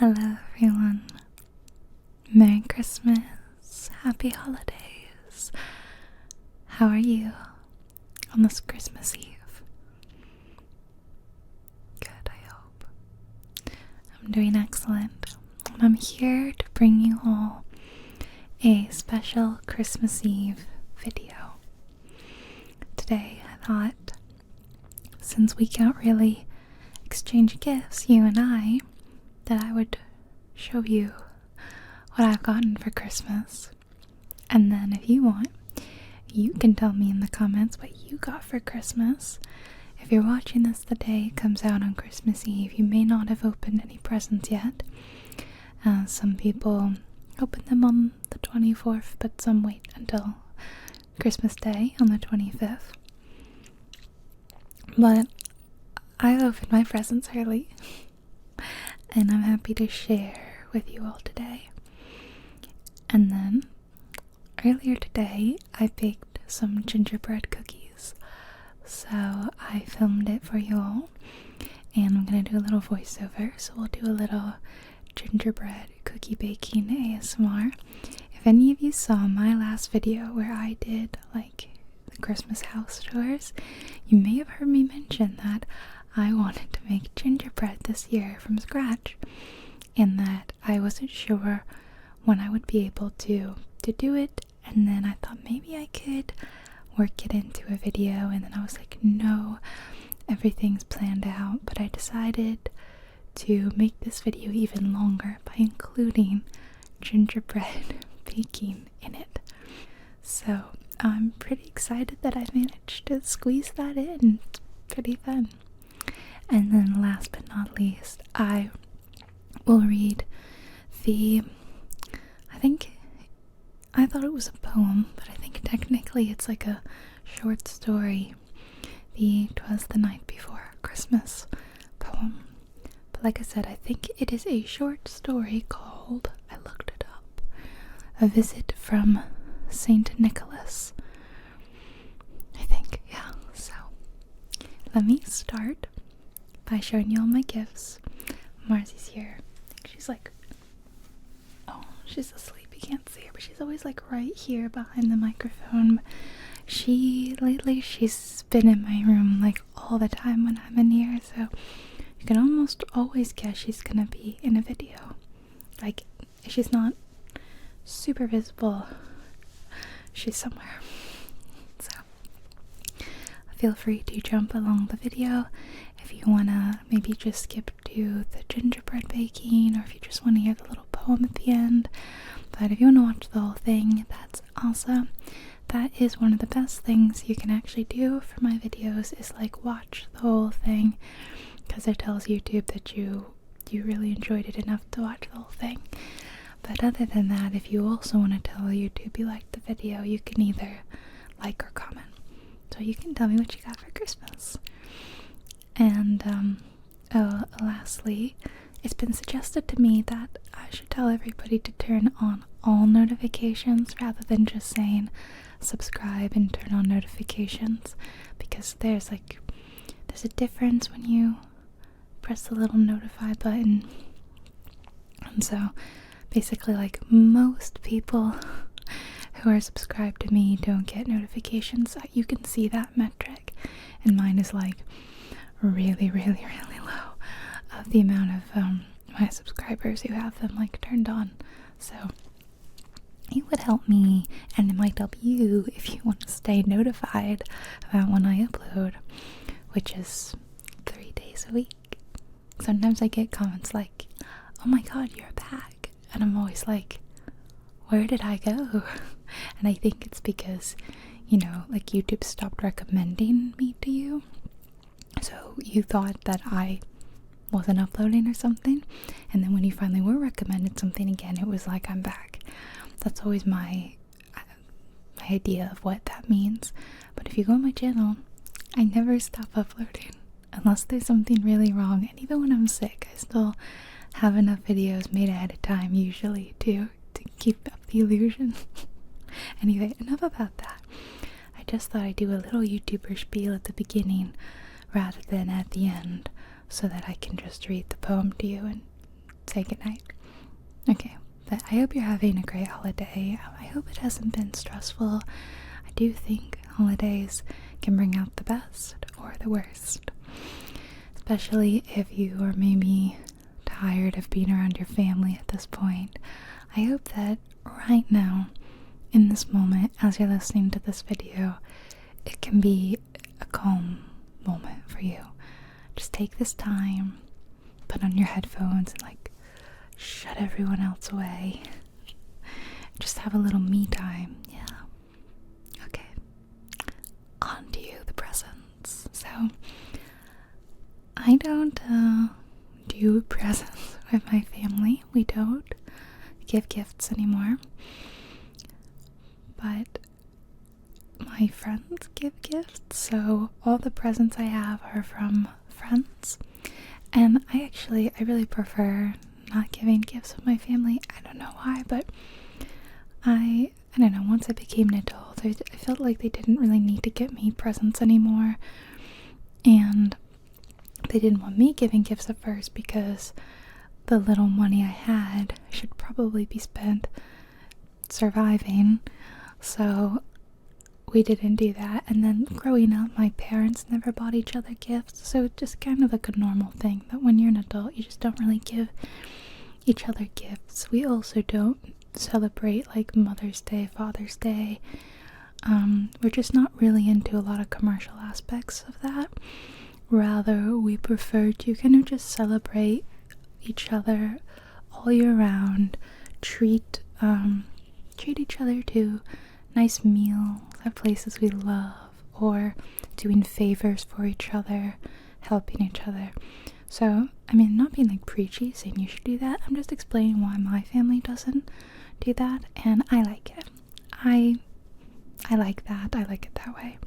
Hello everyone. Merry Christmas. Happy holidays. How are you on this Christmas Eve? Good, I hope. I'm doing excellent. I'm here to bring you all a special Christmas Eve video. Today I thought, since we can't really exchange gifts, you and I, that I would show you what I've gotten for Christmas. And then if you want, you can tell me in the comments what you got for Christmas. If you're watching this the day it comes out on Christmas Eve, you may not have opened any presents yet. Some people open them on the 24th, but some wait until Christmas Day on the 25th. But I opened my presents early, and I'm happy to share with you all today. And then, earlier today, I baked some gingerbread cookies. So I filmed it for you all, and I'm gonna do a little voiceover, so we'll do a little gingerbread cookie baking ASMR. If any of you saw my last video where I did like the Christmas house tours, you may have heard me mention that I wanted to make gingerbread this year from scratch, and that I wasn't sure when I would be able to do it. And then I thought maybe I could work it into a video, and then I was like, no, everything's planned out. But I decided to make this video even longer by including gingerbread baking in it. So I'm pretty excited that I managed to squeeze that in. It's pretty fun. And then last but not least, I will read I thought it was a poem, but I think technically it's like a short story. The "'Twas the Night Before Christmas" poem. But like I said, I think it is a short story called, I looked it up, A Visit from St. Nicholas. I think, yeah. So let me start by showing you all my gifts. Marcy's here. I think she's like, oh, she's asleep. You can't see her, but she's always like right here behind the microphone. Lately she's been in my room like all the time when I'm in here, so you can almost always guess she's gonna be in a video. Like, if she's not super visible, she's somewhere. So feel free to jump along the video if you wanna maybe just skip to the gingerbread baking, or if you just want to hear the little poem at the end. But if you want to watch the whole thing, that's awesome. That is one of the best things you can actually do for my videos, is like watch the whole thing, because it tells YouTube that you really enjoyed it enough to watch the whole thing. But other than that, if you also want to tell YouTube you liked the video, you can either like or comment. So you can tell me what you got for Christmas. And lastly, it's been suggested to me that I should tell everybody to turn on all notifications rather than just saying subscribe and turn on notifications, because there's a difference when you press the little notify button. And so basically, like, most people who are subscribed to me don't get notifications. You can see that metric, and mine is like really, really, really low of the amount of my subscribers who have them like turned on. So it would help me, and it might help you if you want to stay notified about when I upload, which is 3 days a week. Sometimes I get comments like, oh my god, you're back, and I'm always like, where did I go? And I think it's because, you know, like, YouTube stopped recommending me to you, so you thought that I wasn't uploading or something, and then when you finally were recommended something again, it was like, I'm back. That's always my idea of what that means. But if you go on my channel, I never stop uploading unless there's something really wrong, and even when I'm sick, I still have enough videos made ahead of time usually to keep up the illusion. Anyway, enough about that. I just thought I'd do a little YouTuber spiel at the beginning rather than at the end, so that I can just read the poem to you and say goodnight. Okay, but I hope you're having a great holiday. I hope it hasn't been stressful. I do think holidays can bring out the best or the worst, especially if you are maybe tired of being around your family at this point. I hope that right now, in this moment, as you're listening to this video, it can be a calm moment for you. Just take this time, put on your headphones, and shut everyone else away. Just have a little me time. Yeah. Okay. On to you, the presents. So, I don't do presents with my family. We don't give gifts anymore. But my friends give gifts, so all the presents I have are from friends. And I really prefer not giving gifts with my family. I don't know why, but I don't know, once I became an adult, I felt like they didn't really need to get me presents anymore. And they didn't want me giving gifts at first because the little money I had should probably be spent surviving. So we didn't do that. And then growing up, my parents never bought each other gifts, so it's just kind of like a normal thing that when you're an adult, you just don't really give each other gifts. We also don't celebrate like Mother's Day, Father's Day. We're just not really into a lot of commercial aspects of that. Rather, we prefer to kind of just celebrate each other all year round, treat each other to nice meals at places we love, or doing favors for each other, helping each other. So, I mean, not being like preachy, saying you should do that. I'm just explaining why my family doesn't do that, and I like it. I like that. I like it that way.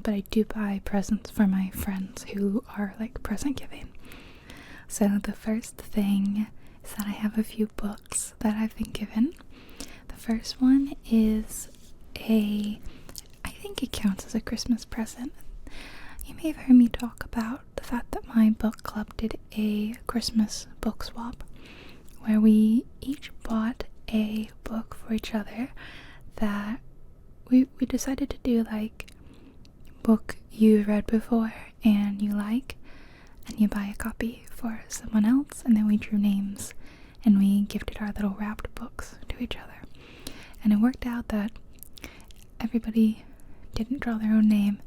But I do buy presents for my friends who are like present giving. So the first thing is that I have a few books that I've been given. The first one is I think it counts as a Christmas present. You may have heard me talk about the fact that my book club did a Christmas book swap, where we each bought a book for each other that we decided to do like book you read before and you like, and you buy a copy for someone else, and then we drew names and we gifted our little wrapped books to each other. And it worked out that everybody didn't draw their own name,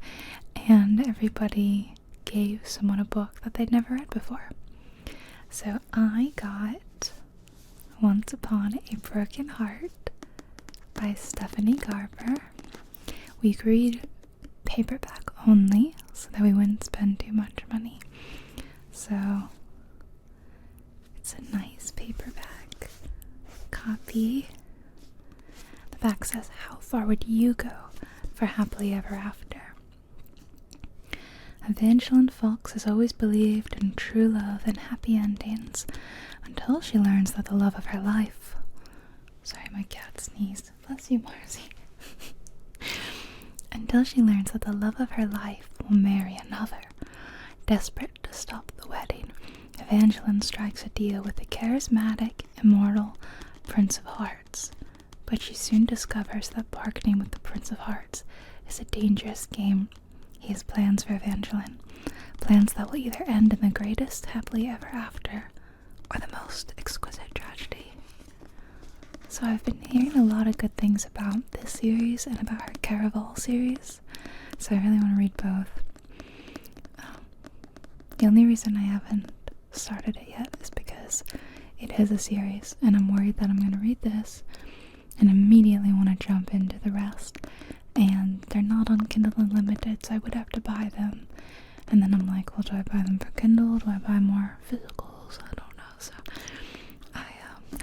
and everybody gave someone a book that they'd never read before. So I got Once Upon a Broken Heart by Stephanie Garber. We agreed paperback only so that we wouldn't spend too much money. So it's a nice paperback copy. The back says, "How far would you go for happily ever after?" Evangeline Fox has always believed in true love and happy endings until she learns that the love of her life... Sorry, my cat sneezed. Bless you, Marcy. Until she learns that the love of her life will marry another. Desperate to stop the wedding, Evangeline strikes a deal with the charismatic, immortal Prince of Hearts. But she soon discovers that bargaining with the Prince of Hearts is a dangerous game. He has plans for Evangeline. Plans that will either end in the greatest happily ever after or the most exquisite tragedy. So I've been hearing a lot of good things about this series and about her Caraval series. So I really want to read both. The only reason I haven't started it yet is because it is a series, and I'm worried that I'm going to read this and immediately want to jump into the rest. And they're not on Kindle Unlimited, so I would have to buy them. And then I'm like, well, do I buy them for Kindle? Do I buy more physicals? I don't know. So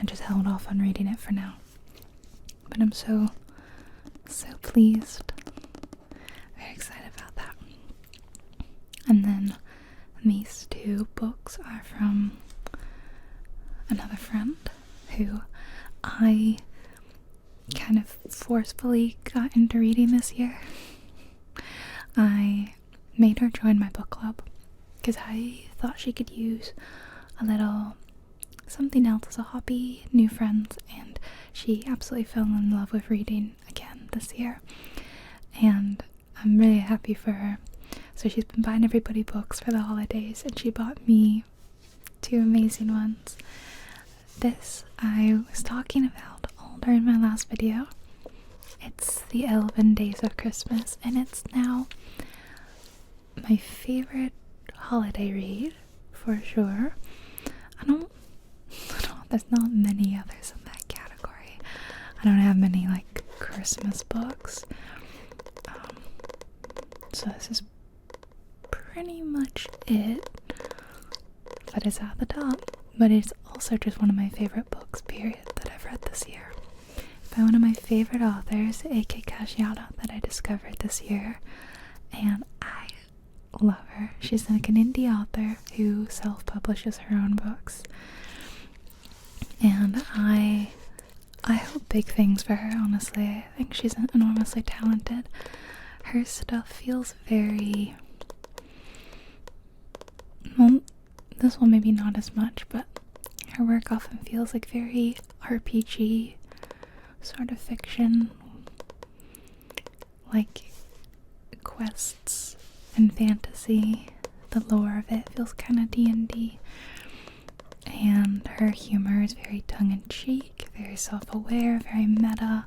I just held off on reading it for now. But I'm so pleased. Very excited about that. And then these two books are from another friend who I kind of forcefully got into reading this year. I made her join my book club because I thought she could use a little something else as a hobby, new friends, and she absolutely fell in love with reading again this year. And I'm really happy for her. So she's been buying everybody books for the holidays, and she bought me 2 amazing ones. This I was talking about all during my last video. It's The 11 Days of Christmas, and it's now my favorite holiday read for sure. There's not many others in that category. I don't have many like Christmas books. So this is pretty much it. But it's at the top. But it's also just one of my favorite books, period, that I've read this year. By one of my favorite authors, A.K. Kashiata, that I discovered this year. And I love her. She's like an indie author who self-publishes her own books. And I hope big things for her, honestly. I think she's enormously talented. Her stuff feels very... Well, this one maybe not as much, but her work often feels like very RPG sort of fiction. Like quests and fantasy. The lore of it feels kind of D&D. And her humor is very tongue-in-cheek, very self-aware, very meta.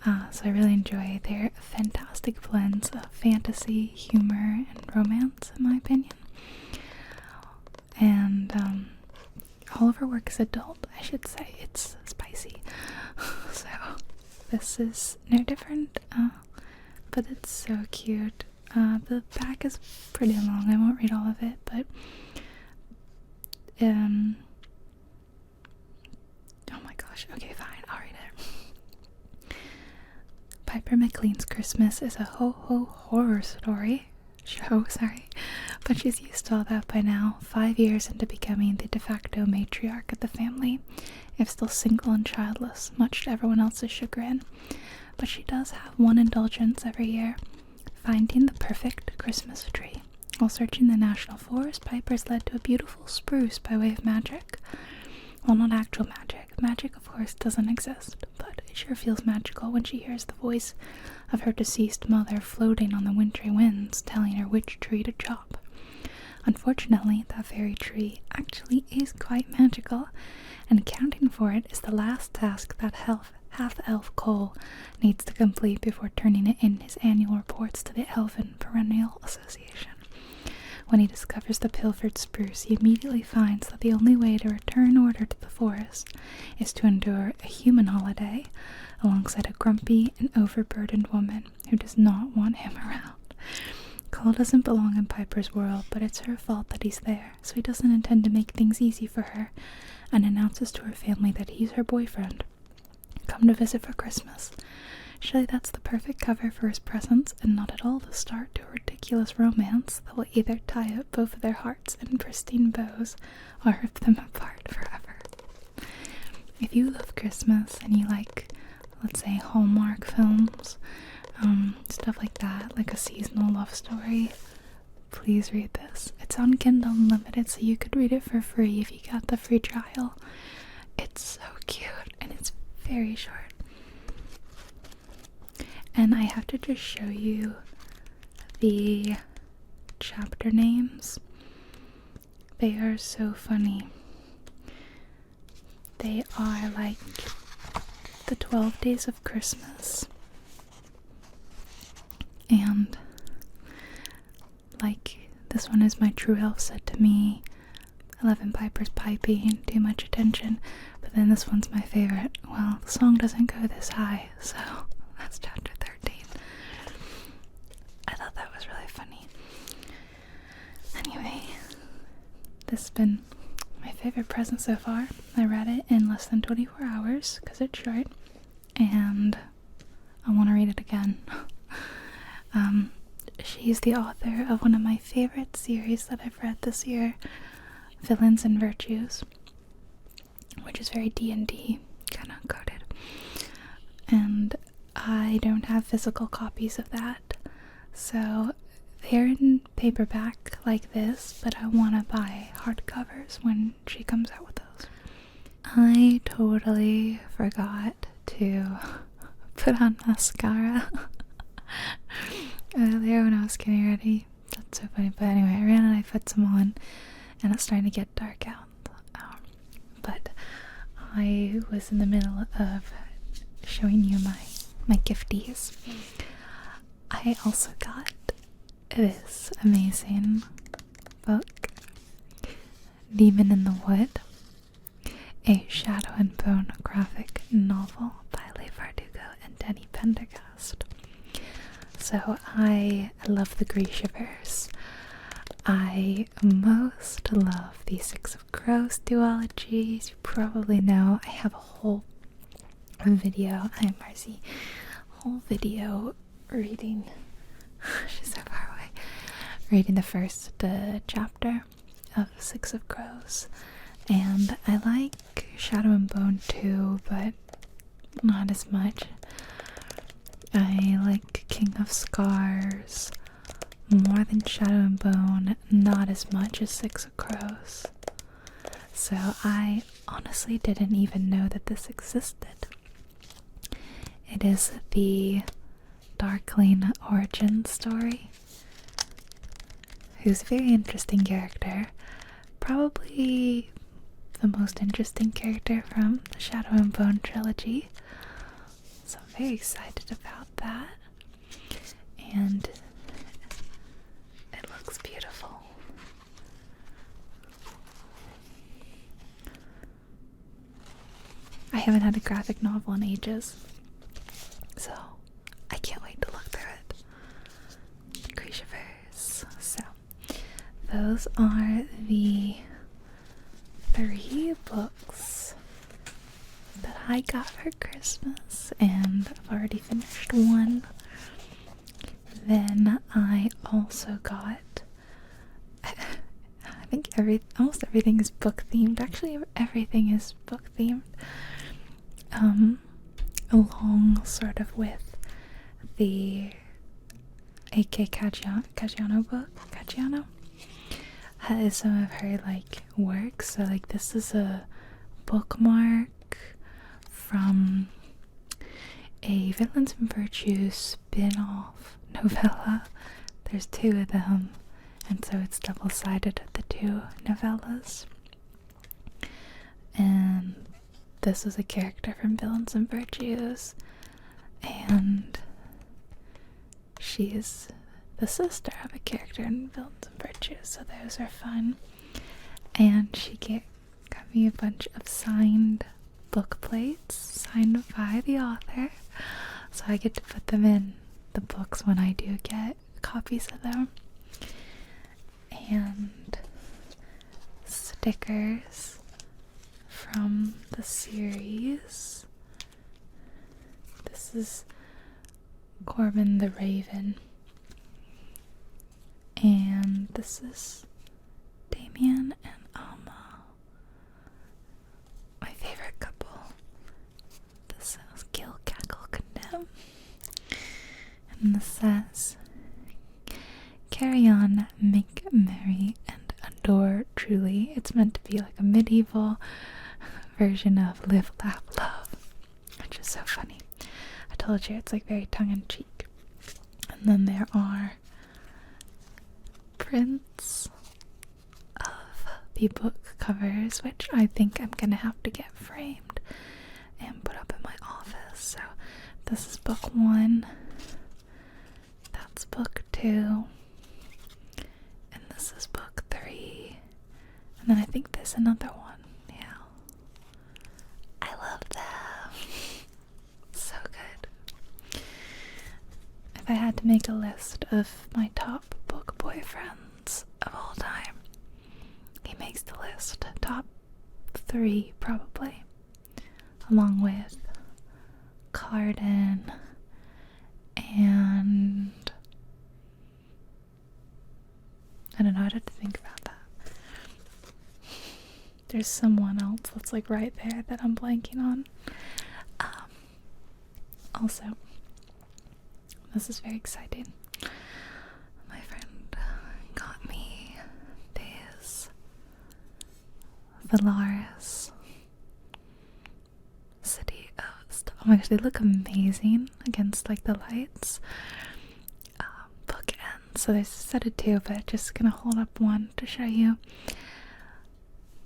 So I really enjoy their fantastic blends of fantasy, humor, and romance, in my opinion. And all of her work is adult, I should say. It's spicy. So this is no different, but it's so cute. The back is pretty long. I won't read all of it, but oh my gosh, okay, fine, I'll read it. Piper McLean's Christmas is a ho-ho horror show, but she's used to all that by now, 5 years into becoming the de facto matriarch of the family, if still single and childless, much to everyone else's chagrin. But she does have one indulgence every year, finding the perfect Christmas tree. While searching the national forest, Piper's led to a beautiful spruce by way of magic. Well, not actual magic. Magic, of course, doesn't exist, but it sure feels magical when she hears the voice of her deceased mother floating on the wintry winds, telling her which tree to chop. Unfortunately, that very tree actually is quite magical, and accounting for it is the last task that half-elf Cole needs to complete before turning it in his annual reports to the Elven Perennial Association. When he discovers the pilfered spruce, he immediately finds that the only way to return order to the forest is to endure a human holiday alongside a grumpy and overburdened woman who does not want him around. Cole doesn't belong in Piper's world, but it's her fault that he's there, so he doesn't intend to make things easy for her and announces to her family that he's her boyfriend, come to visit for Christmas. Surely that's the perfect cover for his presence, and not at all the start to a ridiculous romance that will either tie up both of their hearts in pristine bows or rip them apart forever. If you love Christmas and you like, let's say, Hallmark films, stuff like that, like a seasonal love story, please read this. It's on Kindle Unlimited, so you could read it for free if you got the free trial. It's so cute, and it's very short. And I have to just show you the chapter names. They are so funny. They are like the 12 Days of Christmas. And like this one is My True Elf Said to Me, 11 Pipers Piping, Too Much Attention. But then this one's my favorite. Well, the song doesn't go this high, so that's chapter 13. I thought that was really funny. Anyway, this has been my favorite present so far. I read it in less than 24 hours because it's short, and I want to read it again. She's the author of one of my favorite series that I've read this year, Villains and Virtues, which is very D&D kind of coded. And I don't have physical copies of that, so they're in paperback like this, but I want to buy hardcovers when she comes out with those. I totally forgot to put on mascara earlier when I was getting ready. That's so funny. But anyway, I ran and I put some on, and it's starting to get dark out. But I was in the middle of showing you my gifties. I also got this amazing book, Demon in the Wood, a Shadow and Bone graphic novel by Leigh Bardugo and Denny Pendergast. So I love the Grishaverse. I most love the Six of Crows duologies. You probably know I have a whole video. Hi Marcy. Whole video reading. She's so far away. Reading the first chapter of Six of Crows. And I like Shadow and Bone too, but not as much. I like King of Scars more than Shadow and Bone, not as much as Six of Crows. So I honestly didn't even know that this existed. It is the Darkling origin story, who's a very interesting character. Probably the most interesting character from the Shadow and Bone trilogy. So I'm very excited about that. And it looks beautiful. I haven't had a graphic novel in ages, so I can't wait to look through it. Grishaverse. So those are the 3 books that I got for Christmas, and I've already finished one. Then I also got, I think almost everything is book themed. Actually, everything is book themed. Along sort of with the A.K. Caggiano book. Caggiano has some of her like works. So like this is a bookmark from a Villains and Virtues spin-off novella. There's 2 of them, and so it's double-sided, the 2 novellas. And this is a character from Villains and Virtues, and she is the sister of a character in Villains and Virtues, so those are fun. And she got me a bunch of signed book plates, signed by the author, so I get to put them in the books when I do get copies of them. And stickers from the series. This is Corbin the Raven, and this is Damien and Alma, my favorite couple. This is Kill, Cackle, Condemn, and this says carry on, make merry, and adore truly. It's meant to be like a medieval version of Live, Laugh, Love, which is so funny. I told you it's like very tongue-in-cheek. And then there are prints of the book covers, which I think I'm gonna have to get framed and put up in my office. So this is book 1, that's book 2, and this is book 3, and then I think there's another one. Yeah, I love them. So good. If I had to make a list of my top book boyfriends of all time, he makes the list. Top 3 probably, along with Carden and I don't know, I'd have to think about that. There's someone else that's like right there that I'm blanking on. Also, this is very exciting. My friend got me these Valaris Oh my gosh, they look amazing against like the lights. Bookends. So there's a set of two, but just gonna hold up one to show you.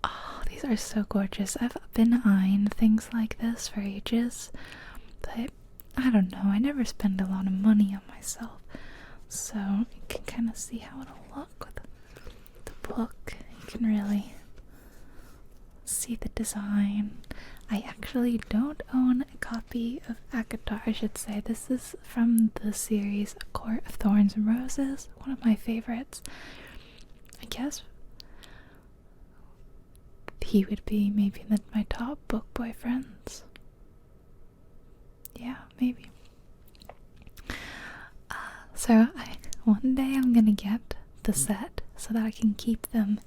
Oh, these are so gorgeous. I've been eyeing things like this for ages, but I don't know. I never spend a lot of money on myself, so you can kind of see how it'll look with the book. You can really see the design. I actually don't own a copy of ACOTAR, I should say. This is from the series Court of Thorns and Roses, one of my favorites. I guess he would be maybe my top book boyfriends. Yeah, maybe. So one day I'm gonna get the set so that I can keep them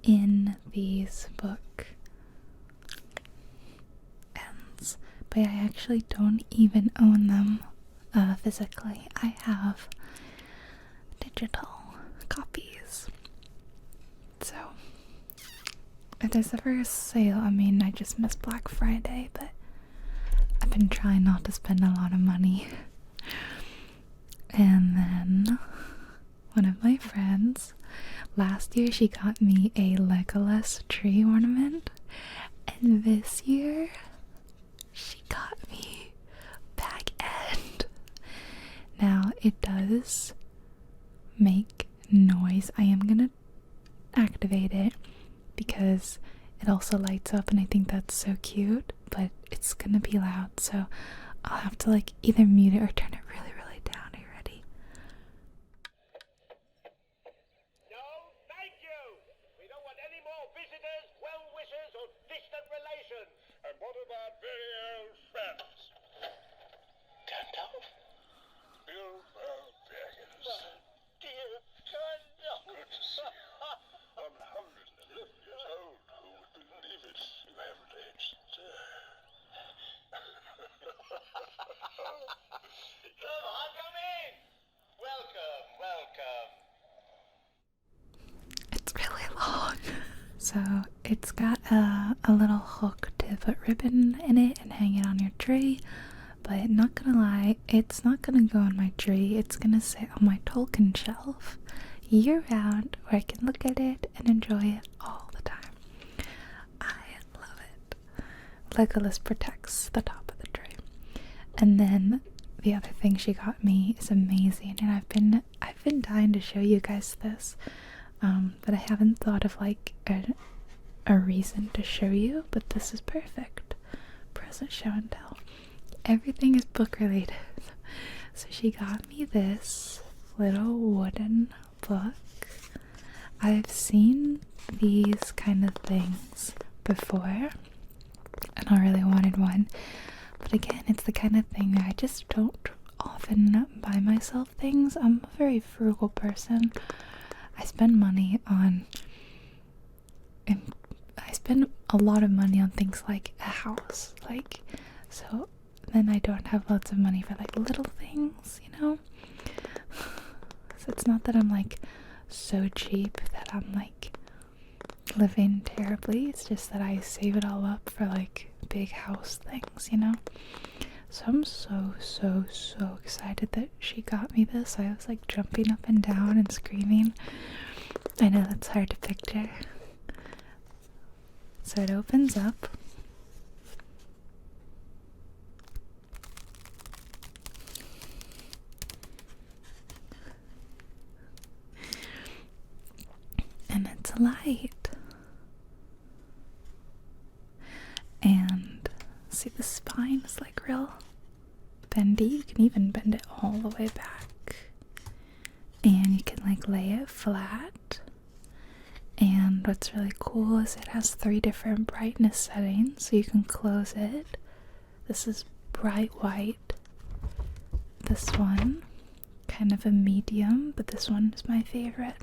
in these book ends. But I actually don't even own them physically. I have digital copies. So if there's ever a sale, I mean, I just missed Black Friday, but I've been trying not to spend a lot of money. And then one of my friends, last year she got me a Legolas tree ornament, and this year she got me Bag End. Now it does make noise. I am gonna activate it because it also lights up, and I think that's so cute, but it's gonna be loud, so I'll have to like either mute it or turn it really, really down. Are you ready? No, thank you! We don't want any more visitors, well-wishers, or distant relations. And what about very old friends? Gandalf? Bilbo Baggins. Dear Gandalf! Good to see you. 111 years old. Who would believe it? You haven't aged. Come on, come in! Welcome, welcome. It's really long. So it's got a little hook to put ribbon in it and hang it on your tree. But not gonna lie, it's not gonna go on my tree. It's gonna sit on my Tolkien shelf year round, where I can look at it and enjoy it all the time. I love it. Legolas protects the top of the tree. And then the other thing she got me is amazing, and I've been dying to show you guys this, but I haven't thought of like a reason to show you. But this is perfect. Present show and tell. Everything is book related. So she got me this little wooden book. I've seen these kind of things before, and I really wanted one. But again, it's the kind of thing I just don't often buy myself things. I'm a very frugal person. I spend money on, and I spend a lot of money on things like a house, like, so then I don't have lots of money for like little things, you know? So it's not that I'm like so cheap that I'm like living terribly. It's just that I save it all up for like big house things, you know? So I'm so excited that she got me this. I was like jumping up and down and screaming. I know that's hard to picture. So it opens up. And it's light. And see, the spine is like real bendy. You can even bend it all the way back. And you can like lay it flat. And what's really cool is it has 3 different brightness settings, so you can close it. This is bright white. This one, kind of a medium, but this one is my favorite.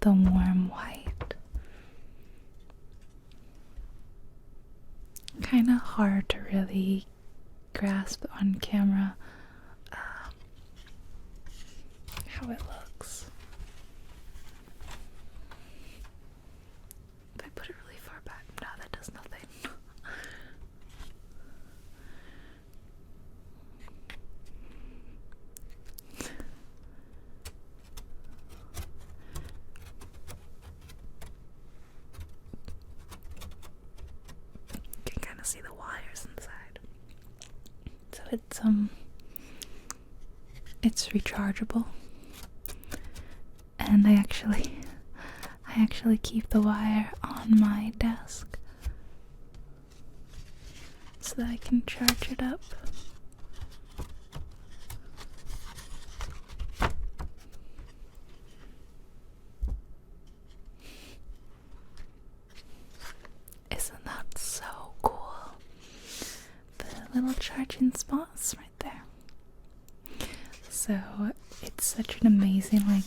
The warm white. Kind of hard to really grasp on camera how it looks. If I put it really far back, no, that does nothing. see the wires inside. So it's rechargeable, and I actually keep the wire on my desk so that I can charge it up. Isn't that so cool? The little charging spots right there. So it's such an amazing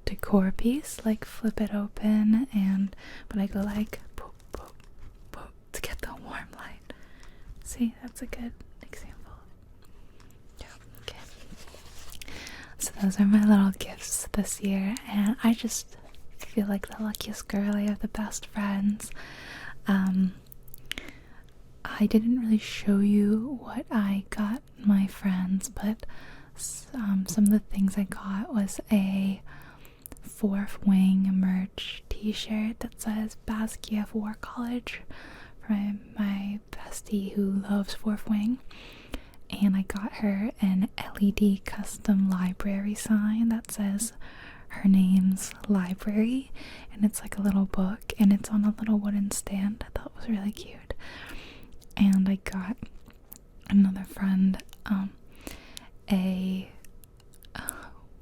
decor piece. Like flip it open, and but I go like boop, boop, boop to get the warm light. See, that's a good example. Yeah, okay. So those are my little gifts this year, and I just feel like the luckiest girl. I have the best friends. I didn't really show you what I got my friends, but some of the things I got was a Fourth Wing merch t-shirt that says Basquiat War College from my bestie who loves Fourth Wing, and I got her an LED custom library sign that says her name's library, and it's like a little book, and it's on a little wooden stand. I thought it was really cute. And I got another friend a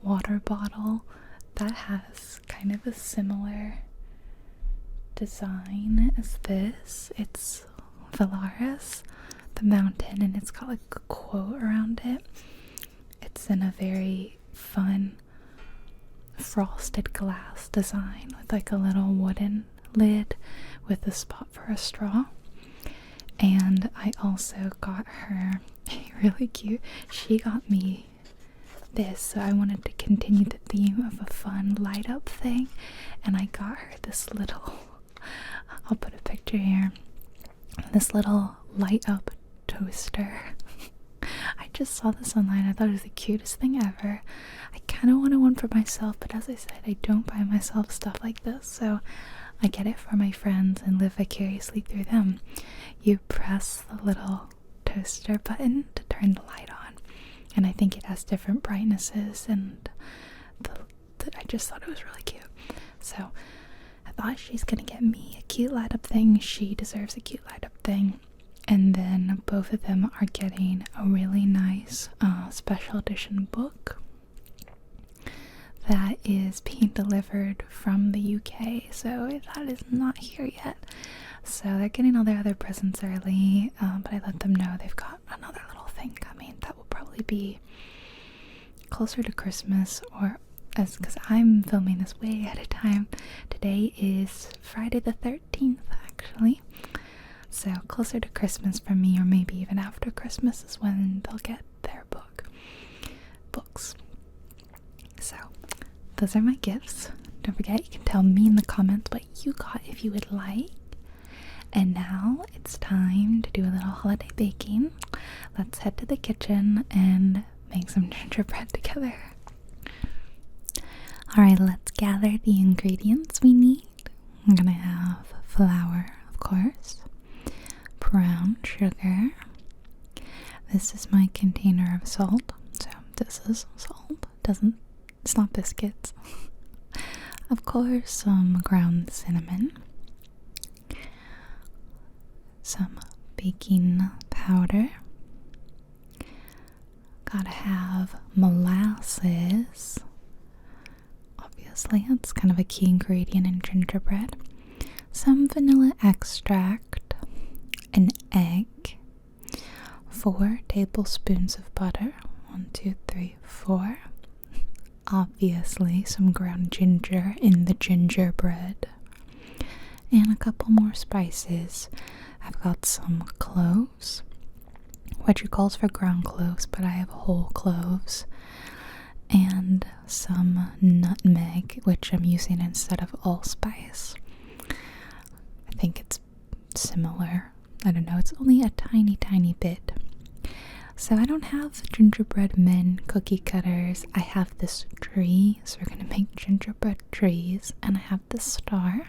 water bottle that has kind of a similar design as this. It's Valaris, the mountain, and it's got like a quote around it. It's in a very fun frosted glass design with like a little wooden lid with a spot for a straw. And I also got her really cute. She got me this, so I wanted to continue the theme of a fun light up thing, and I got her this little, I'll put a picture here, this little light up toaster. I just saw this online. I thought it was the cutest thing ever. I kind of wanted one for myself, but as I said, I don't buy myself stuff like this, so I get it for my friends and live vicariously through them. You press the little toaster button to turn the light on, and I think it has different brightnesses, and I just thought it was really cute. So I thought she's gonna get me a cute light up thing. She deserves a cute light up thing. And then both of them are getting a really nice special edition book that is being delivered from the UK, so that is not here yet. So they're getting all their other presents early, but I let them know they've got another little thing coming that will probably be closer to Christmas, or because I'm filming this way ahead of time. Today is Friday the 13th actually, so closer to Christmas for me, or maybe even after Christmas is when they'll get their books. So those are my gifts. Don't forget, you can tell me in the comments what you got if you would like. And now it's time to do a little holiday baking. Let's head to the kitchen and make some gingerbread together. Alright, let's gather the ingredients we need. I'm gonna have flour, of course, brown sugar. This is my container of salt. So this is salt. It's not biscuits. Of course, some ground cinnamon, some baking powder. Gotta have molasses. Obviously, it's kind of a key ingredient in gingerbread. Some vanilla extract, an egg, 4 tablespoons of butter. 1, 2, 3, 4. Obviously, some ground ginger in the gingerbread, and a couple more spices. I've got some cloves. Wedgie calls for ground cloves, but I have whole cloves, and some nutmeg, which I'm using instead of allspice. I think it's similar. I don't know, it's only a tiny bit. So I don't have gingerbread men cookie cutters. I have this tree, so we're gonna make gingerbread trees, and I have this star.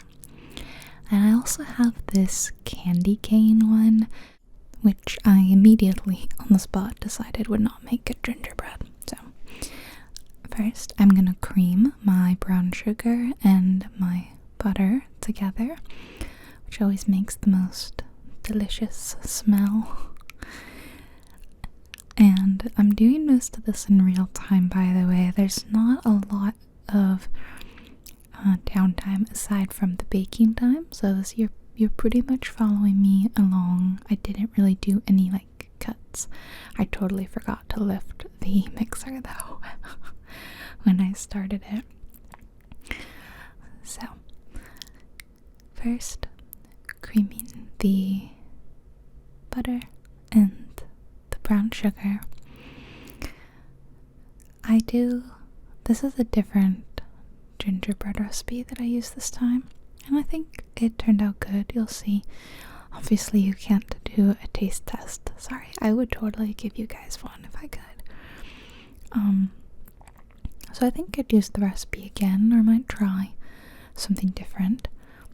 And I also have this candy cane one, which I immediately on the spot decided would not make good gingerbread. So first I'm gonna cream my brown sugar and my butter together, which always makes the most delicious smell. And I'm doing most of this in real time, by the way. There's not a lot of downtime aside from the baking time, so this you're pretty much following me along. I didn't really do any like cuts. I totally forgot to lift the mixer though when I started it. So first, creaming the butter and the brown sugar. This is a different gingerbread recipe that I used this time, and I think it turned out good. You'll see. Obviously you can't do a taste test. Sorry, I would totally give you guys one if I could. So I think I'd use the recipe again, or I might try something different.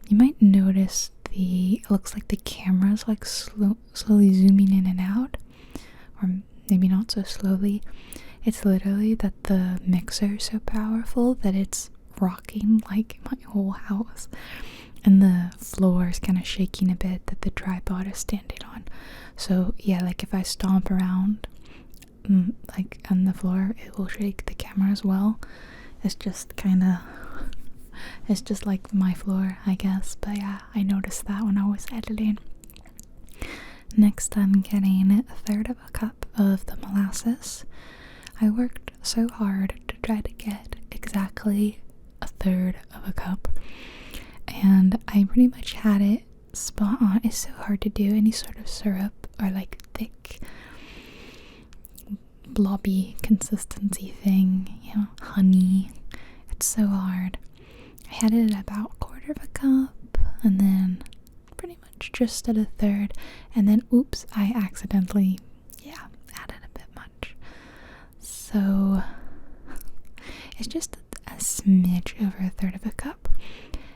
You might notice it looks like the camera's like slowly zooming in and out, or maybe not so slowly. It's literally that the mixer is so powerful that it's rocking like my whole house, and the floor is kind of shaking a bit that the tripod is standing on. So yeah, like if I stomp around like on the floor, it will shake the camera as well. It's just like my floor, I guess. But yeah, I noticed that when I was editing. Next, I'm getting 1/3 of a cup of the molasses. I worked so hard to try to get exactly 1/3 of a cup, and I pretty much had it spot on. It's so hard to do any sort of syrup or like thick blobby consistency thing, you know, honey. It's so hard. I had it at about 1/4 of a cup, and then pretty much just at 1/3, and then oops, I accidentally added a bit much. So it's just a smidge over 1/3 of a cup,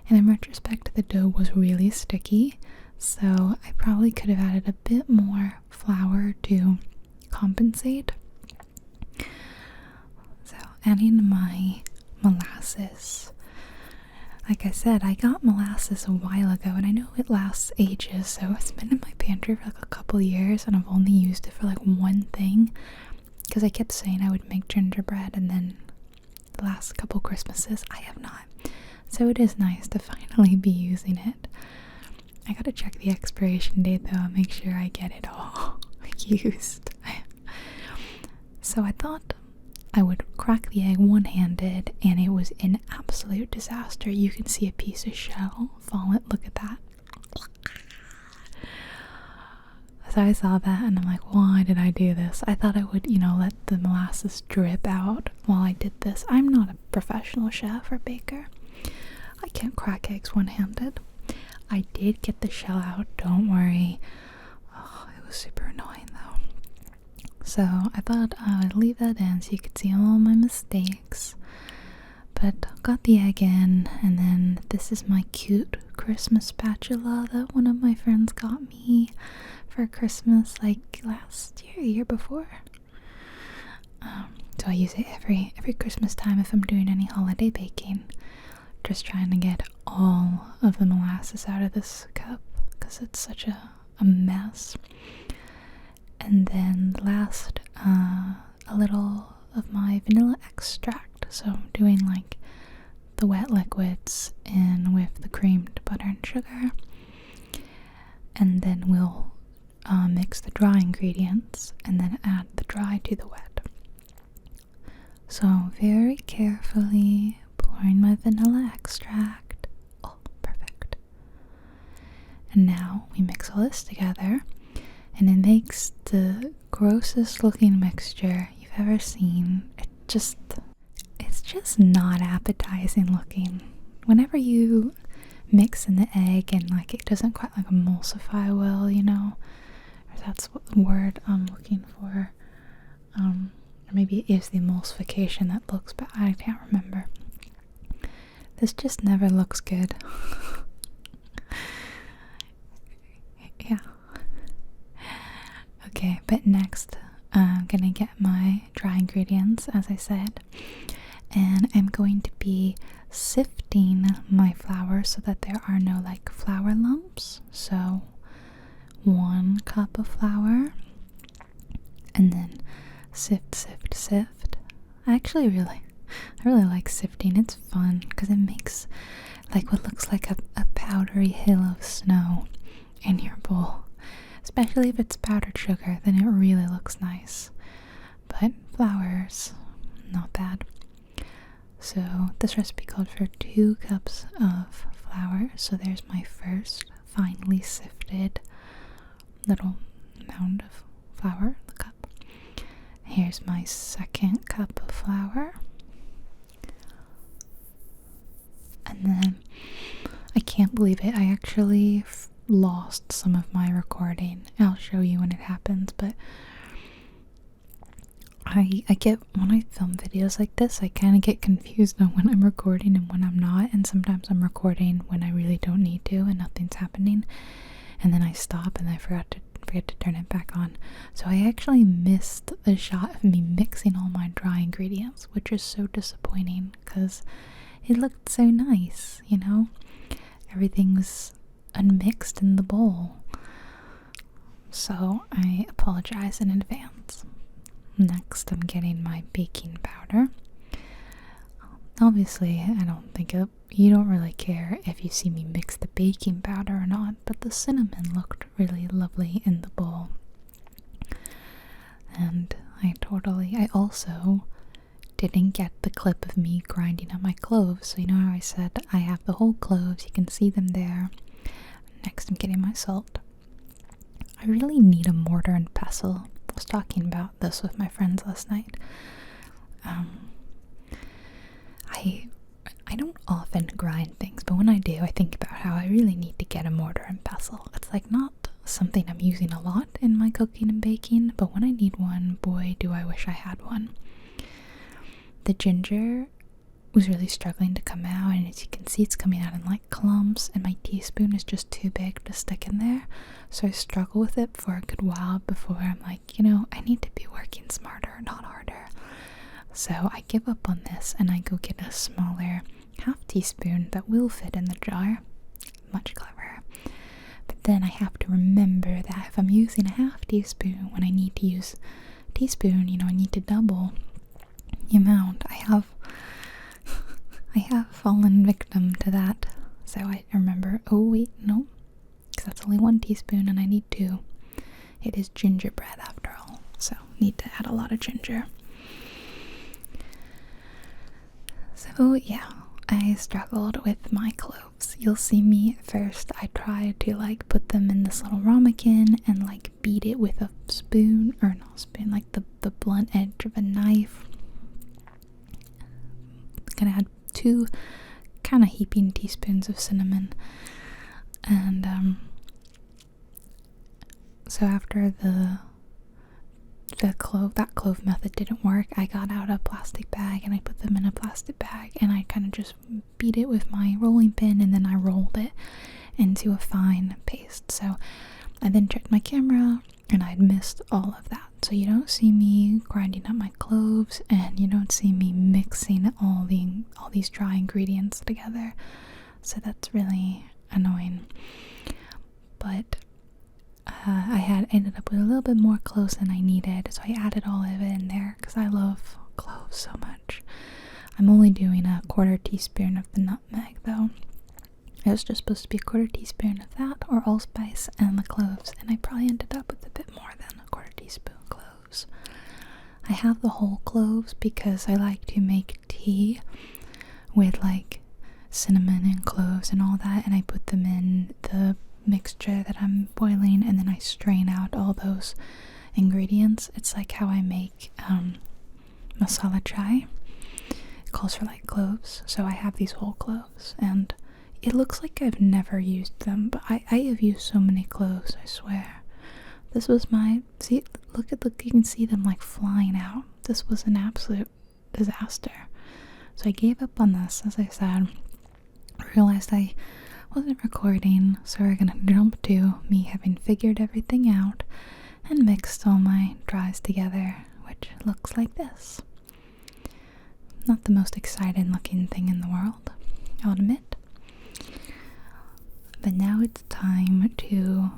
and in retrospect the dough was really sticky, so I probably could have added a bit more flour to compensate. So adding my molasses. Like I said, I got molasses a while ago, and I know it lasts ages, so it's been in my pantry for like a couple years, and I've only used it for like one thing, because I kept saying I would make gingerbread, and then the last couple Christmases I have not. So it is nice to finally be using it. I gotta check the expiration date though and make sure I get it all used. So I thought I would crack the egg one-handed, and it was an absolute disaster. You can see a piece of shell falling. Look at that. So I saw that and I'm like, why did I do this? I thought I would, let the molasses drip out while I did this. I'm not a professional chef or baker. I can't crack eggs one-handed. I did get the shell out, don't worry. Oh, it was super annoying though. So I thought I would leave that in so you could see all my mistakes. But got the egg in, and then this is my cute Christmas spatula that one of my friends got me for Christmas like last year before. So I use it every Christmas time if I'm doing any holiday baking. Just trying to get all of the molasses out of this cup because it's such a mess. And then last, a little of my vanilla extract. So I'm doing like the wet liquids in with the creamed butter and sugar. And then we'll mix the dry ingredients and then add the dry to the wet. So very carefully pouring my vanilla extract. Oh, perfect. And now we mix all this together, and it makes the grossest looking mixture you've ever seen. It's just not appetizing looking. Whenever you mix in the egg and like it doesn't quite like emulsify well, or that's what the word I'm looking for. Or maybe it is the emulsification that looks bad. I can't remember. This just never looks good. Okay, but next I'm gonna get my dry ingredients, as I said, and I'm going to be sifting my flour so that there are no like flour lumps. So 1 cup of flour, and then sift. I really like sifting. It's fun because it makes like what looks like a powdery hill of snow in your bowl. Especially if it's powdered sugar, then it really looks nice. But flour's not bad. So this recipe called for 2 cups of flour. So there's my first finely sifted little mound of flour, the cup. Here's my second cup of flour. And then, I can't believe it, I actually lost some of my recording. I'll show you when it happens, but I get, when I film videos like this, I kind of get confused on when I'm recording and when I'm not, and sometimes I'm recording when I really don't need to and nothing's happening, and then I stop and I forget to turn it back on. So I actually missed the shot of me mixing all my dry ingredients, which is so disappointing because it looked so nice, you know? Everything was unmixed in the bowl. So I apologize in advance. Next, I'm getting my baking powder. Obviously, I don't think you don't really care if you see me mix the baking powder or not, but the cinnamon looked really lovely in the bowl. And I also didn't get the clip of me grinding up my cloves. So you know how I said I have the whole cloves, you can see them there. Next, I'm getting my salt. I really need a mortar and pestle. I was talking about this with my friends last night. I don't often grind things, but when I do, I think about how I really need to get a mortar and pestle. It's like not something I'm using a lot in my cooking and baking, but when I need one, boy, do I wish I had one. The ginger was really struggling to come out, and as you can see, it's coming out in like clumps, and my teaspoon is just too big to stick in there. So I struggle with it for a good while before I'm like, you know, I need to be working smarter, not harder. So I give up on this and I go get a smaller half teaspoon that will fit in the jar. Much cleverer. But then I have to remember that if I'm using a half teaspoon when I need to use a teaspoon, you know, I need to double the amount. I have fallen victim to that. So I remember, oh wait, no, because that's only 1 teaspoon and I need 2. It is gingerbread after all, so need to add a lot of ginger. So yeah, I struggled with my cloves. You'll see me first, I tried to like put them in this little ramekin and like beat it with a spoon, or not spoon, like the blunt edge of a knife. Gonna add 2 kind of heaping teaspoons of cinnamon, and so after that clove method didn't work, I got out a plastic bag and I put them in a plastic bag and I kind of just beat it with my rolling pin, and then I rolled it into a fine paste. So I then checked my camera and I'd missed all of that. So you don't see me grinding up my cloves, and you don't see me mixing all these dry ingredients together. So that's really annoying. But I had ended up with a little bit more cloves than I needed, so I added all of it in there because I love cloves so much. I'm only doing a 1/4 teaspoon of the nutmeg though. It was just supposed to be a 1/4 teaspoon of that, or allspice, and the cloves, and I probably ended up with a bit more than a 1/4 teaspoon cloves. I have the whole cloves because I like to make tea with like cinnamon and cloves and all that, and I put them in the mixture that I'm boiling, and then I strain out all those ingredients. It's like how I make masala chai. It calls for like cloves, so I have these whole cloves, and it looks like I've never used them, but I have used so many cloves, I swear. This was look, you can see them like flying out. This was an absolute disaster. So I gave up on this, as I said. I realized I wasn't recording, so we're gonna jump to me having figured everything out and mixed all my dries together, which looks like this. Not the most exciting looking thing in the world, I'll admit. But now it's time to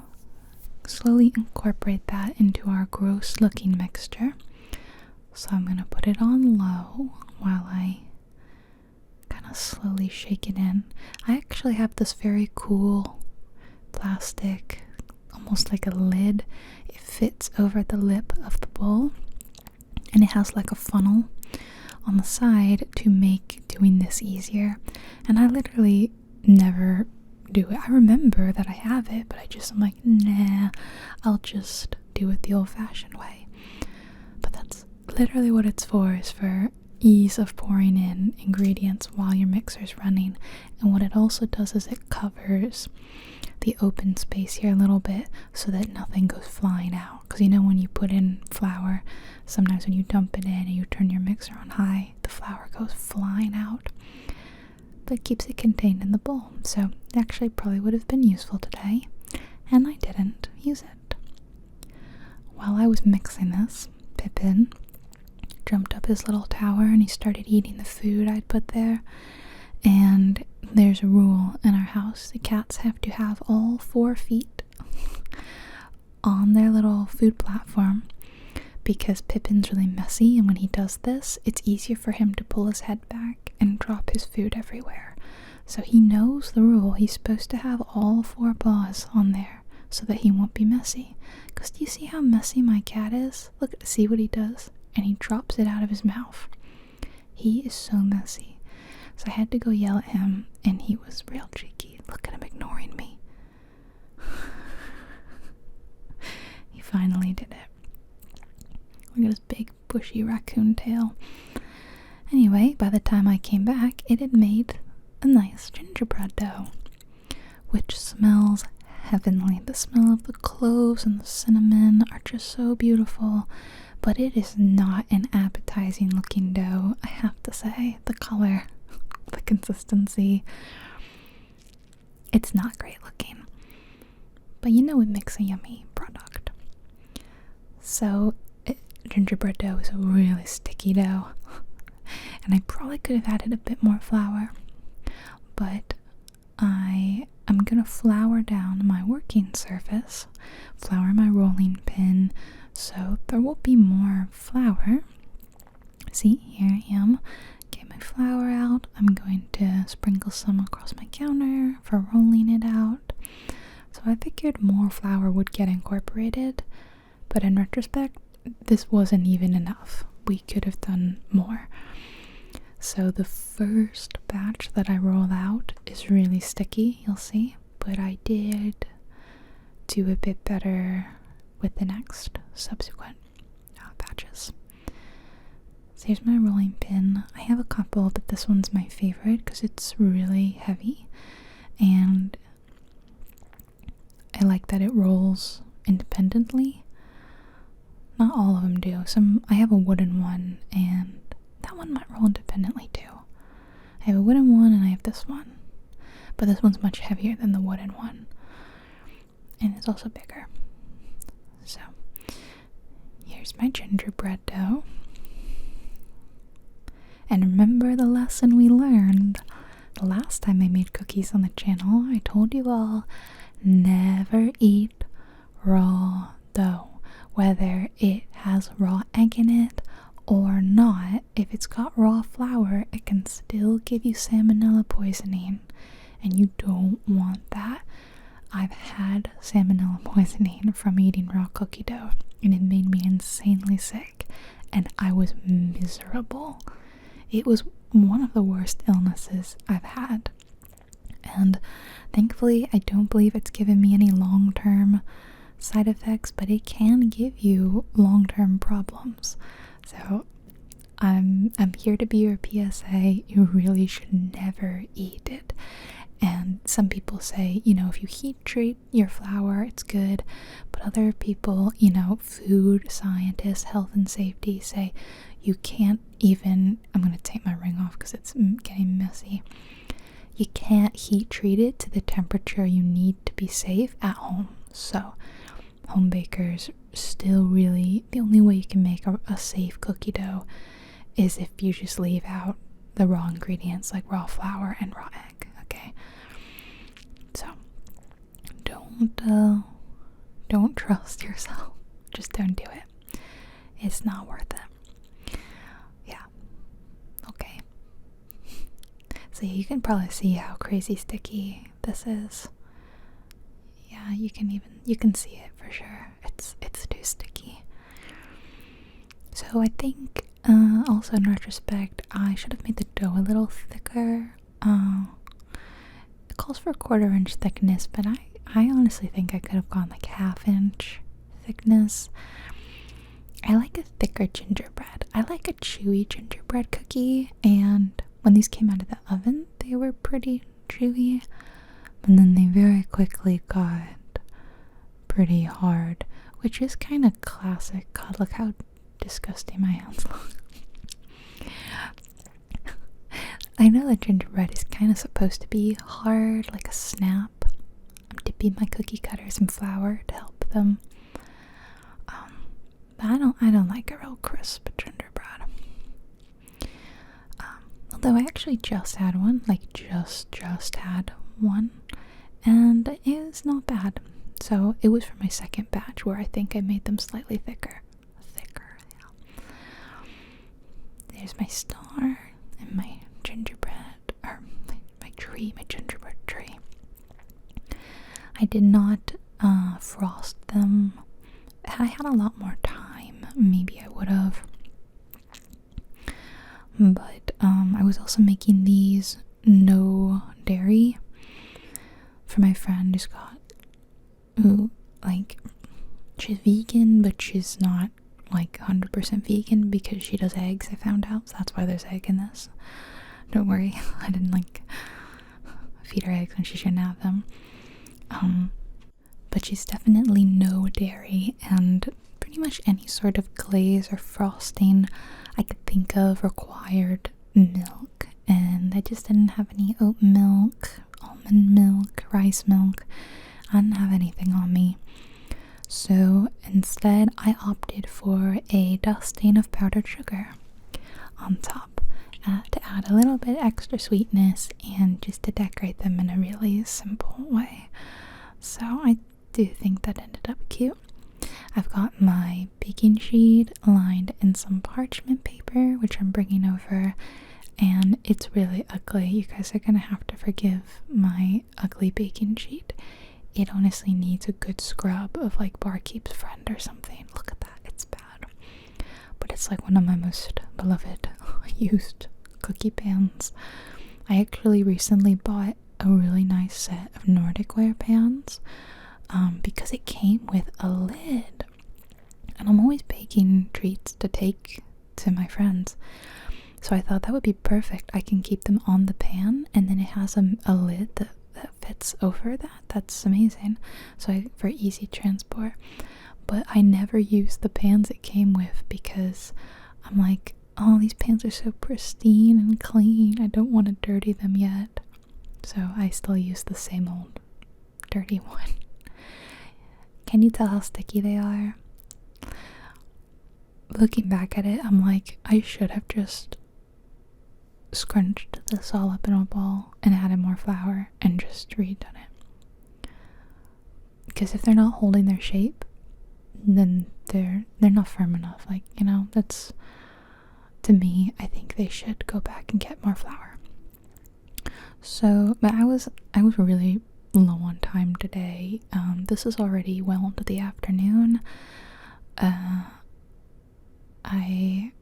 slowly incorporate that into our gross looking mixture. So I'm going to put it on low while I kind of slowly shake it in. I actually have this very cool plastic, almost like a lid. It fits over the lip of the bowl, and it has like a funnel on the side to make doing this easier. And I literally never do it. I remember that I have it, but I'm like, nah, I'll just do it the old-fashioned way. But that's literally what it's for, is for ease of pouring in ingredients while your mixer's running. And what it also does is it covers the open space here a little bit so that nothing goes flying out. Because you know, when you put in flour, sometimes when you dump it in and you turn your mixer on high, the flour goes flying out. But it keeps it contained in the bowl. So it actually probably would have been useful today, and I didn't use it. While I was mixing this, Pippin jumped up his little tower and he started eating the food I'd put there. And there's a rule in our house: the cats have to have all 4 feet on their little food platform, because Pippin's really messy, and when he does this, it's easier for him to pull his head back and drop his food everywhere. So he knows the rule. He's supposed to have all 4 paws on there so that he won't be messy. Because do you see how messy my cat is? Look, see what he does? And he drops it out of his mouth. He is so messy. So I had to go yell at him, and he was real cheeky. Look at him ignoring me. He finally did it. Look at his big bushy raccoon tail. Anyway, by the time I came back, it had made a nice gingerbread dough, which smells heavenly. The smell of the cloves and the cinnamon are just so beautiful, but it is not an appetizing looking dough, I have to say. The color, the consistency, it's not great looking. But you know, it makes a yummy product. So gingerbread dough is a really sticky dough, and I probably could have added a bit more flour, but I'm gonna flour down my working surface, flour my rolling pin, so there will be more flour. See, here I am. Get my flour out. I'm going to sprinkle some across my counter for rolling it out. So I figured more flour would get incorporated, but in retrospect, this wasn't even enough. We could have done more. So the first batch that I roll out is really sticky, you'll see, but I did do a bit better with the next subsequent batches. So here's my rolling pin. I have a couple, but this one's my favorite because it's really heavy, and I like that it rolls independently. Not all of them do. I have a wooden one, and that one might roll independently too. I have a wooden one and I have this one, but this one's much heavier than the wooden one, and it's also bigger. So here's my gingerbread dough. And remember the lesson we learned the last time I made cookies on the channel? I told you all, never eat raw dough. Whether it has raw egg in it or not, if it's got raw flour, it can still give you salmonella poisoning, and you don't want that. I've had salmonella poisoning from eating raw cookie dough, and it made me insanely sick, and I was miserable. It was one of the worst illnesses I've had, and thankfully I don't believe it's given me any long-term side effects, but it can give you long-term problems. So I'm here to be your PSA. You really should never eat it. And some people say, you know, if you heat treat your flour, it's good. But other people, you know, food scientists, health and safety, say you can't even, I'm going to take my ring off because it's getting messy. You can't heat treat it to the temperature you need to be safe at home. So home bakers still really, the only way you can make a safe cookie dough is if you just leave out the raw ingredients like raw flour and raw egg, okay? So don't trust yourself. Just don't do it. It's not worth it. Yeah. Okay. So you can probably see how crazy sticky this is. Yeah, you can see it for sure. It's too sticky. So I think also in retrospect I should have made the dough a little thicker. It calls for 1/4 inch thickness, but I honestly think I could have gone like 1/2 inch thickness. I like a thicker gingerbread. I like a chewy gingerbread cookie, and when these came out of the oven they were pretty chewy, and then they very quickly got pretty hard, which is kind of classic. God, look how disgusting my hands look. I know that gingerbread is kind of supposed to be hard, like a snap. I'm dipping my cookie cutters in flour to help them. But I don't like a real crisp gingerbread. Although I actually just had one, like just had one, and it was not bad. So it was for my second batch where I think I made them slightly thicker. Yeah. There's my star and my gingerbread, or my gingerbread tree. I did not frost them. Had I had a lot more time, maybe I would have. But I was also making these no dairy for my friend who's got, like, she's vegan, but she's not like 100% vegan because she does eggs, I found out. So that's why there's egg in this. Don't worry, I didn't like feed her eggs when she shouldn't have them. But she's definitely no dairy, and pretty much any sort of glaze or frosting I could think of required milk, and I just didn't have any oat milk, almond milk, rice milk. I didn't have anything on me. So instead I opted for a dusting of powdered sugar on top to add a little bit extra sweetness and just to decorate them in a really simple way. So I do think that ended up cute. I've got my baking sheet lined in some parchment paper, which I'm bringing over, and it's really ugly. You guys are gonna have to forgive my ugly baking sheet. It honestly needs a good scrub of like Barkeep's Friend or something. Look at that, it's bad. But it's like one of my most beloved used cookie pans. I actually recently bought a really nice set of Nordic ware pans because it came with a lid. And I'm always baking treats to take to my friends. So I thought that would be perfect. I can keep them on the pan, and then it has a lid that fits over that. That's amazing. So for easy transport. But I never used the pans it came with because I'm like, oh, these pans are so pristine and clean. I don't want to dirty them yet. So I still use the same old dirty one. Can you tell how sticky they are? Looking back at it, I'm like, I should have just scrunched this all up in a ball and added more flour and just redone it. Because if they're not holding their shape, then they're not firm enough. Like, you know, that's, to me, I think they should go back and get more flour. So, but I was really low on time today. This is already well into the afternoon.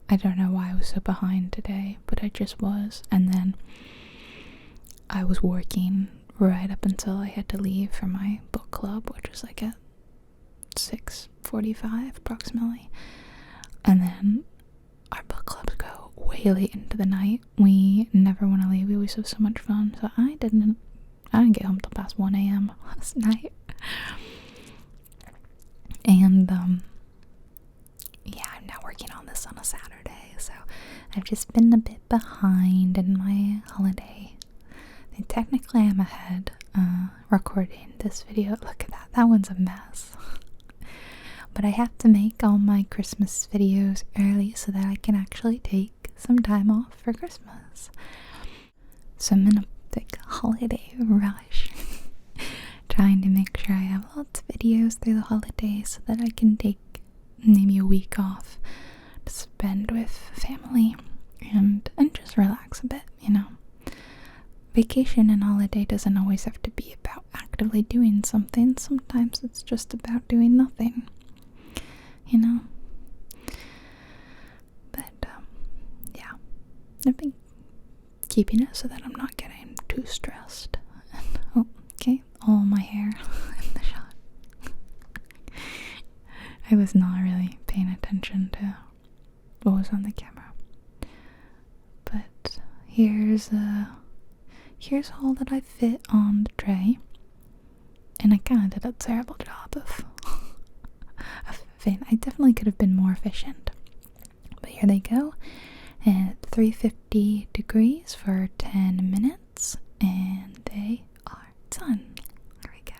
I don't know why I was so behind today, but I just was. And then I was working right up until I had to leave for my book club, which was like at 6:45 approximately. And then our book clubs go way late into the night. We never want to leave. We always have so much fun. So I didn't get home till past 1 a.m. last night. And yeah, I'm now working on this on a Saturday, so I've just been a bit behind in my holiday. And technically I'm ahead recording this video. Look at that, that one's a mess. But I have to make all my Christmas videos early so that I can actually take some time off for Christmas. So I'm in a big holiday rush. Trying to make sure I have lots of videos through the holidays so that I can take maybe a week off to spend with family and just relax a bit, you know. Vacation and holiday doesn't always have to be about actively doing something. Sometimes it's just about doing nothing, you know. But yeah, I've been keeping it so that I'm not getting too stressed. And, oh, okay, all my hair in the shot. I was not really paying attention to what was on the camera. But here's all that I fit on the tray. And I kind of did a terrible job of fitting. I definitely could have been more efficient. But here they go. At 350 degrees for 10 minutes. And they are done. There we go.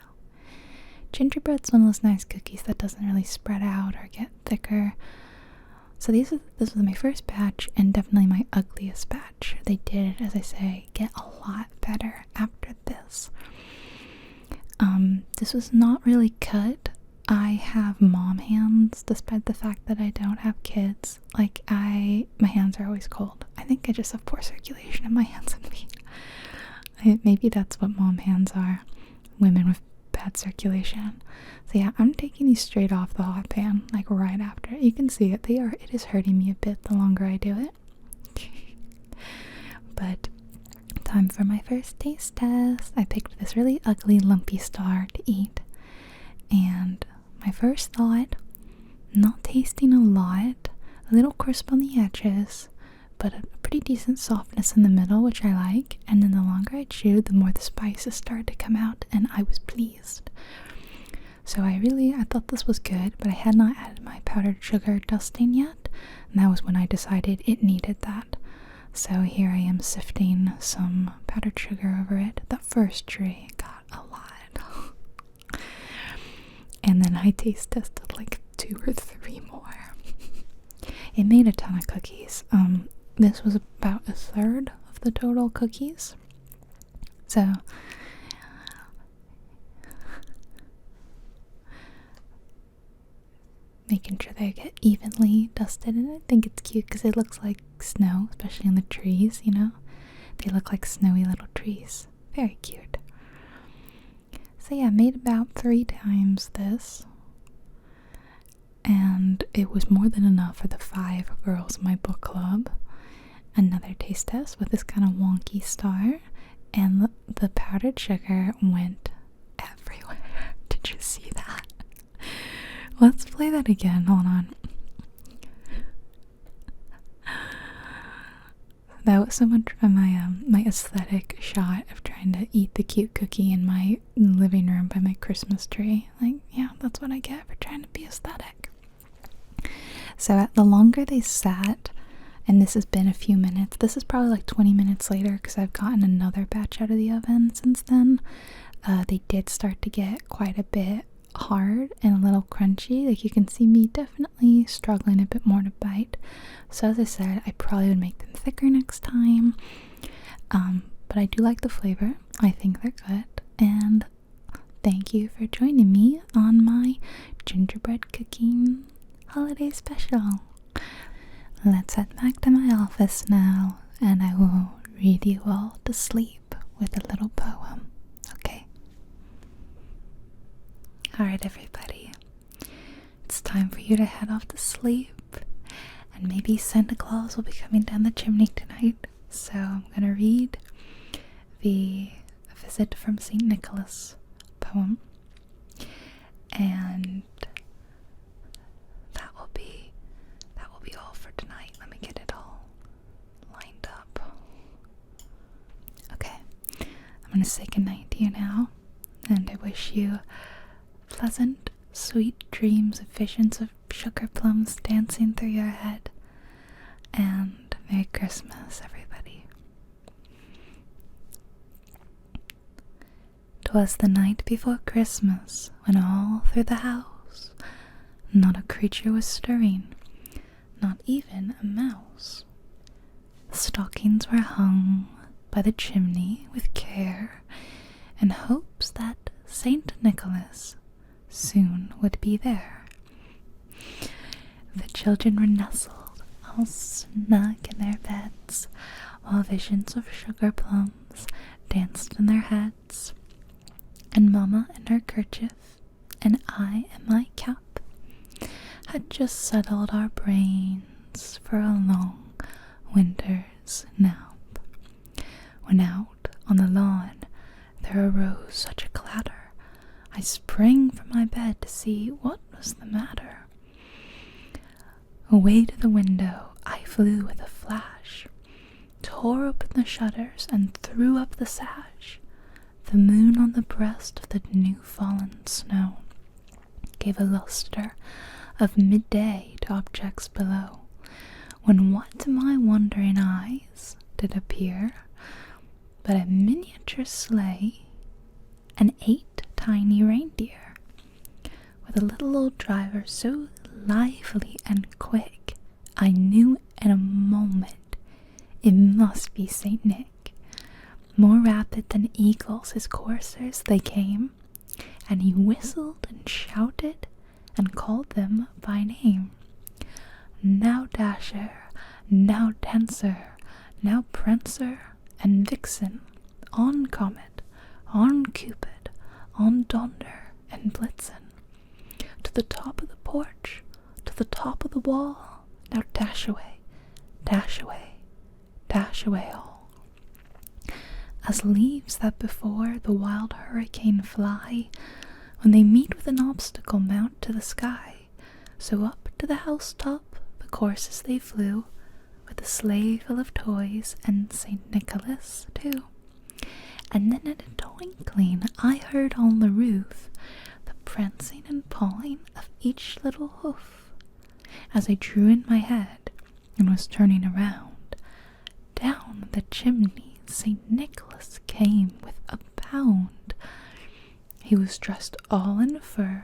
Gingerbread's one of those nice cookies that doesn't really spread out or get thicker. So this was my first batch and definitely my ugliest batch. They did, as I say, get a lot better after this. This was not really cut. I have mom hands, despite the fact that I don't have kids. Like, my hands are always cold. I think I just have poor circulation in my hands and feet. Maybe that's what mom hands are. Women with bad circulation. So yeah, I'm taking these straight off the hot pan, like right after. You can see it. It is hurting me a bit the longer I do it. But time for my first taste test. I picked this really ugly lumpy star to eat. And my first thought, not tasting a lot, a little crisp on the edges, but a pretty decent softness in the middle, which I like. And then the longer I chewed, the more the spices started to come out, and I was pleased. So I thought this was good, but I had not added my powdered sugar dusting yet, and that was when I decided it needed that. So here I am sifting some powdered sugar over it. That first tray got a lot. And then I taste tested like 2 or 3 more. It made a ton of cookies. This was about 1/3 of the total cookies. So making sure they get evenly dusted, and I think it's cute because it looks like snow, especially on the trees, you know. They look like snowy little trees. Very cute. So yeah, I made about 3 times this, and it was more than enough for the 5 girls in my book club. Another taste test with this kind of wonky star, and the powdered sugar went everywhere. Did you see that? Let's play that again. Hold on. That was so much of my aesthetic shot of trying to eat the cute cookie in my living room by my Christmas tree. Like, yeah, that's what I get for trying to be aesthetic. So the longer they sat, and this has been a few minutes, this is probably like 20 minutes later because I've gotten another batch out of the oven since then. They did start to get quite a bit hard and a little crunchy. Like, you can see me definitely struggling a bit more to bite. So as I said, I probably would make them thicker next time. But I do like the flavor. I think they're good. And thank you for joining me on my gingerbread cooking holiday special. Let's head back to my office now, and I will read you all to sleep with a little poem. Okay? Alright, everybody. It's time for you to head off to sleep, and maybe Santa Claus will be coming down the chimney tonight. So I'm gonna read the Visit from St. Nicholas poem, and that will be all for tonight. Let me get it all lined up. Okay, I'm gonna say goodnight to you now, and I wish you pleasant, sweet dreams of visions of sugar plums dancing through your head. And Merry Christmas, everybody. 'Twas the night before Christmas, when all through the house Not a creature was stirring, not even a mouse. The stockings were hung by the chimney with care, in hopes that Saint Nicholas soon would be there. The children were nestled all snug in their beds, while visions of sugar plums danced in their heads, and Mamma in her kerchief, and I in my cap, had just settled our brains for a long winter's nap, when out on the lawn there arose such a clatter, I sprang from my bed to see what was the matter. Away to the window I flew with a flash, tore open the shutters and threw up the sash. The moon on the breast of the new-fallen snow gave a lustre of midday to objects below, when what to my wondering eyes did appear but a miniature sleigh and 8 tiny reindeer, with a little old driver so lively and quick, I knew in a moment it must be Saint Nick. More rapid than eagles his coursers they came, and he whistled and shouted and called them by name. Now Dasher, now Dancer, now Prancer and Vixen, on Comet, on Cupid, on Donder and Blitzen, to the top of the porch, to the top of the wall, now dash away, dash away, dash away all. As leaves that before the wild hurricane fly, when they meet with an obstacle mount to the sky, so up to the housetop the courses they flew, with a sleigh full of toys and Saint Nicholas too. And then in a twinkling I heard on the roof the prancing and pawing of each little hoof. As I drew in my head and was turning around, down the chimney Saint Nicholas came with a bound. He was dressed all in fur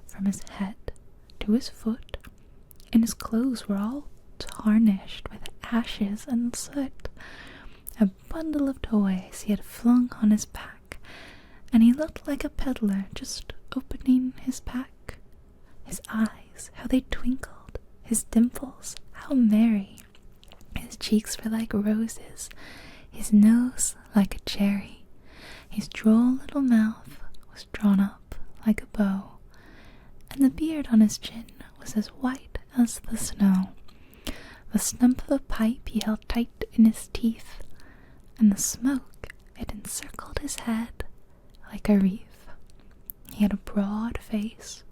from his head to his foot, and his clothes were all tarnished with ashes and soot. A bundle of toys he had flung on his back, and he looked like a peddler just opening his pack. His eyes, how they twinkled, his dimples, how merry. His cheeks were like roses, his nose like a cherry. His droll little mouth was drawn up like a bow, and the beard on his chin was as white as the snow. The stump of a pipe he held tight in his teeth, and the smoke, it encircled his head like a wreath. He had a broad face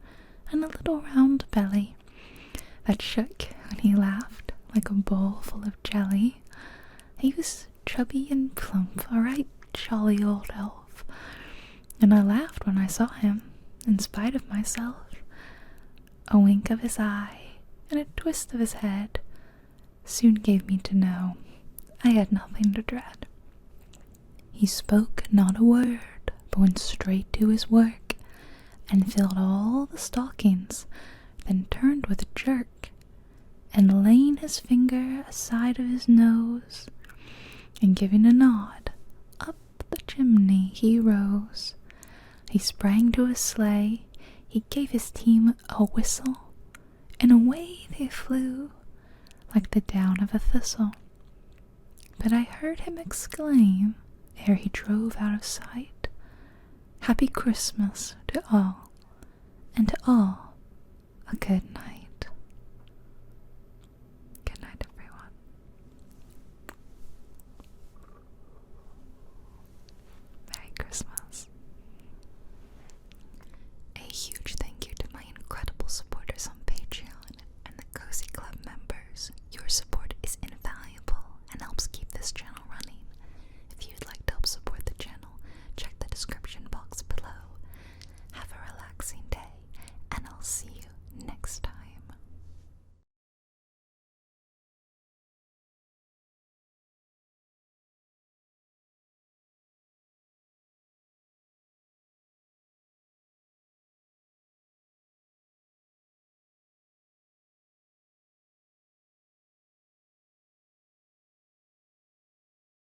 and a little round belly that shook when he laughed like a bowl full of jelly. He was chubby and plump, a right jolly old elf, and I laughed when I saw him, in spite of myself. A wink of his eye and a twist of his head soon gave me to know I had nothing to dread. He spoke not a word, but went straight to his work, and filled all the stockings, then turned with a jerk, and laying his finger aside of his nose, and giving a nod, up the chimney he rose. He sprang to his sleigh, he gave his team a whistle, and away they flew like the down of a thistle. But I heard him exclaim, ere he drove out of sight, Happy Christmas to all, and to all a good night.